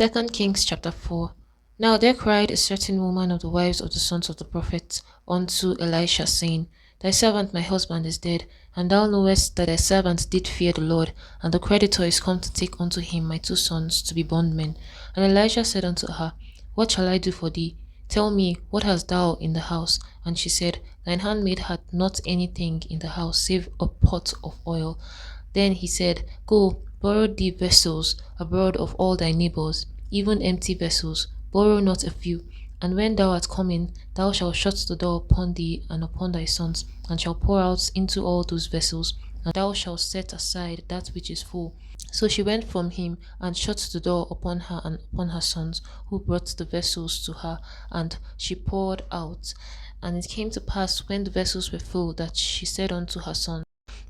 Second Kings chapter 4. Now there cried a certain woman of the wives of the sons of the prophets unto Elisha, saying, Thy servant my husband is dead, and thou knowest that thy servant did fear the Lord, and the creditor is come to take unto him my two sons to be bondmen. And Elisha said unto her, What shall I do for thee? Tell me, what hast thou in the house? And she said, Thine handmaid hath not anything in the house save a pot of oil. Then he said, Go, borrow thee vessels abroad of all thy neighbors, even empty vessels, borrow not a few. And when thou art come in, thou shalt shut the door upon thee and upon thy sons, and shalt pour out into all those vessels, and thou shalt set aside that which is full. So she went from him, and shut the door upon her and upon her sons, who brought the vessels to her, and she poured out. And it came to pass, when the vessels were full, that she said unto her son,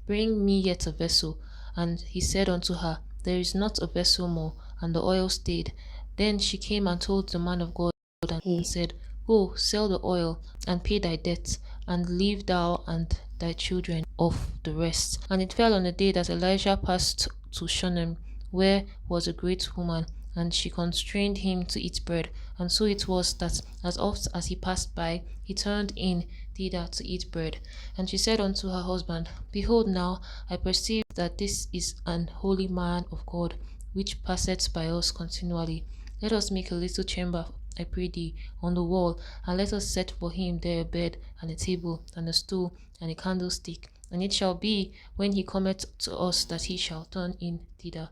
Bring me yet a vessel. And he said unto her, There is not a vessel more. And the oil stayed. Then she came and told the man of God, and he said, Go, sell the oil, and pay thy debts, and leave thou and thy children of the rest. And it fell on the day that Elijah passed to Shunem, where was a great woman, and she constrained him to eat bread. And so it was that as oft as he passed by, he turned in thither to eat bread. And she said unto her husband, Behold, now I perceive that this is an holy man of God, which passeth by us continually. Let us make a little chamber, I pray thee, on the wall, and let us set for him there a bed, and a table, and a stool, and a candlestick. And it shall be, when he cometh to us, that he shall turn in thither.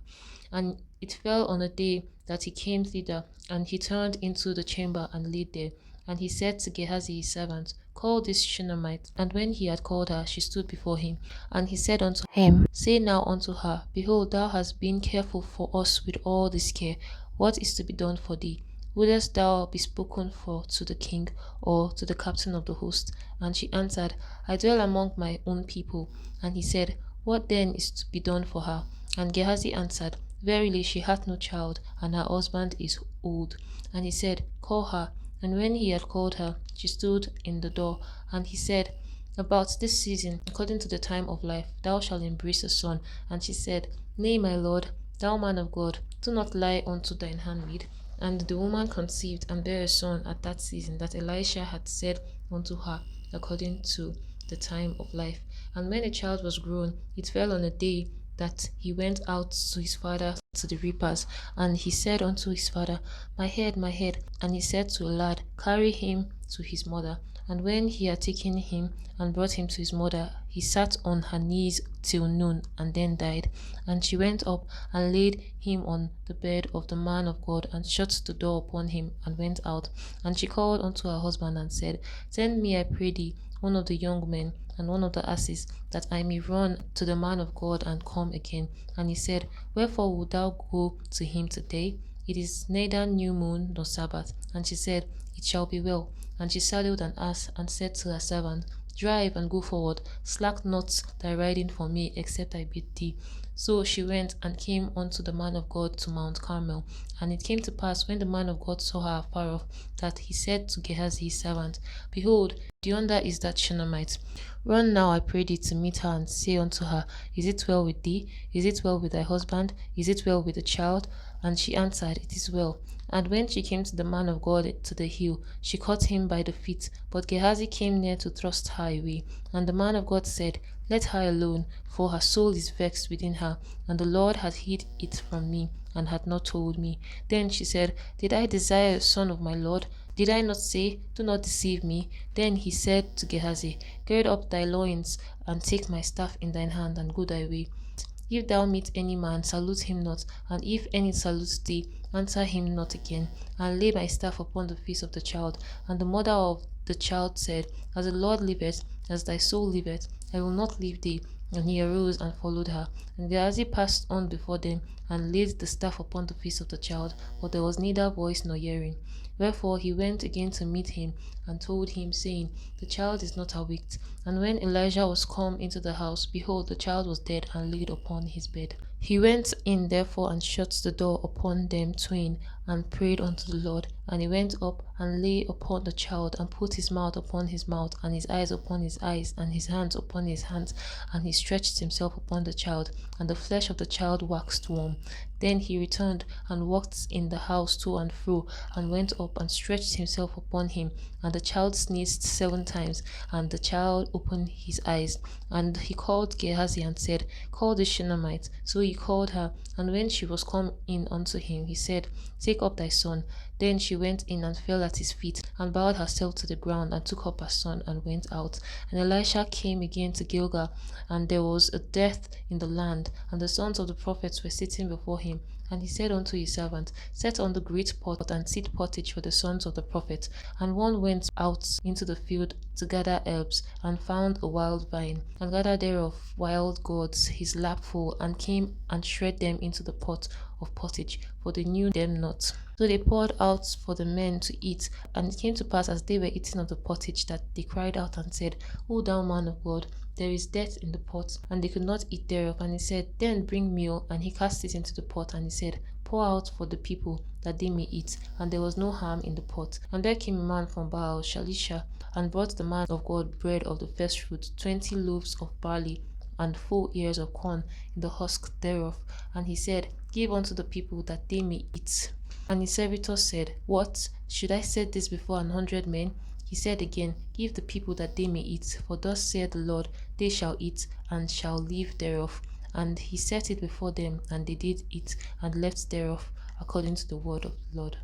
And it fell on a day that he came thither, and he turned into the chamber and laid there. And he said to Gehazi his servant, Call this Shunammite. And when he had called her, she stood before him. And he said unto him, Say now unto her, Behold, thou hast been careful for us with all this care. What is to be done for thee? Wouldest thou be spoken for to the king, or to the captain of the host? And she answered, I dwell among my own people. And he said, What then is to be done for her? And Gehazi answered, Verily she hath no child, and her husband is old. And he said, Call her. And when he had called her, she stood in the door. And he said, About this season, according to the time of life, thou shalt embrace a son. And she said, Nay, my lord, thou man of God, do not lie unto thine handmaid. And the woman conceived and bare a son at that season that Elisha had said unto her, according to the time of life. And when the child was grown, it fell on a day that he went out to his father to the reapers. And he said unto his father, My head, my head. And he said to a lad, Carry him to his mother. And when he had taken him and brought him to his mother, he sat on her knees till noon, and then died. And she went up and laid him on the bed of the man of God, and shut the door upon him, and went out. And she called unto her husband, and said, Send me, I pray thee, one of the young men, and one of the asses, that I may run to the man of God, and come again. And he said, Wherefore wilt thou go to him today? It is neither new moon nor Sabbath. And she said, It shall be well. And she saddled an ass, and said to her servant, Drive and go forward, slack not thy riding for me, except I bid thee. So she went and came unto the man of God to Mount Carmel. And it came to pass, when the man of God saw her afar off, that he said to Gehazi his servant, Behold, yonder is that Shunammite. Run now, I pray thee, to meet her, and say unto her, Is it well with thee? Is it well with thy husband? Is it well with the child? And she answered, It is well. And when she came to the man of God to the hill, she caught him by the feet. But Gehazi came near to thrust her away. And the man of God said, Let her alone, for her soul is vexed within her, and the Lord hath hid it from me, and hath not told me. Then she said, Did I desire a son of my Lord? Did I not say, Do not deceive me? Then he said to Gehazi, Gird up thy loins, and take my staff in thine hand, and go thy way. If thou meet any man, salute him not, and if any salute thee, answer him not again. And lay my staff upon the face of the child. And the mother of the child said, As the Lord liveth, as thy soul liveth, I will not leave thee. And he arose and followed her. And Gehazi passed on before them, and laid the staff upon the face of the child, but there was neither voice nor hearing. Wherefore he went again to meet him, and told him, saying, The child is not awaked. And when Elijah was come into the house, behold, the child was dead, and laid upon his bed. He went in therefore, and shut the door upon them twain, and prayed unto the Lord. And he went up, and lay upon the child, and put his mouth upon his mouth, and his eyes upon his eyes, and his hands upon his hands. And he stretched himself upon the child, and the flesh of the child waxed warm. Then he returned and walked in the house to and fro, and went up and stretched himself upon him. And the child sneezed 7 times, and the child opened his eyes. And he called Gehazi and said, Call the Shunammite. So he called her, and when she was come in unto him, he said, Take up thy son. Then she went in and fell at his feet, and bowed herself to the ground, and took up her son, and went out. And Elisha came again to Gilgal, and there was a death in the land, and the sons of the prophets were sitting before him. And he said unto his servant, Set on the great pot, and seed pottage for the sons of the prophets. And one went out into the field to gather herbs, and found a wild vine, and gathered thereof wild gourds his lap full, and came and shred them into the pot of pottage, for they knew them not. So they poured out for the men to eat. And it came to pass, as they were eating of the pottage, that they cried out and said, O thou man of God, there is death in the pot. And they could not eat thereof. And he said, Then bring meal. And he cast it into the pot. And he said, Pour out for the people, that they may eat. And there was no harm in the pot. And there came a man from Baal Shalisha, and brought the man of God bread of the first fruit, 20 loaves of barley, and full ears of corn in the husk thereof. And he said, Give unto the people, that they may eat. And his servitors said, What? Should I set this before 100 men? He said again, Give the people, that they may eat. For thus saith the Lord, They shall eat, and shall live thereof. And he set it before them, and they did eat, and left thereof, according to the word of the Lord.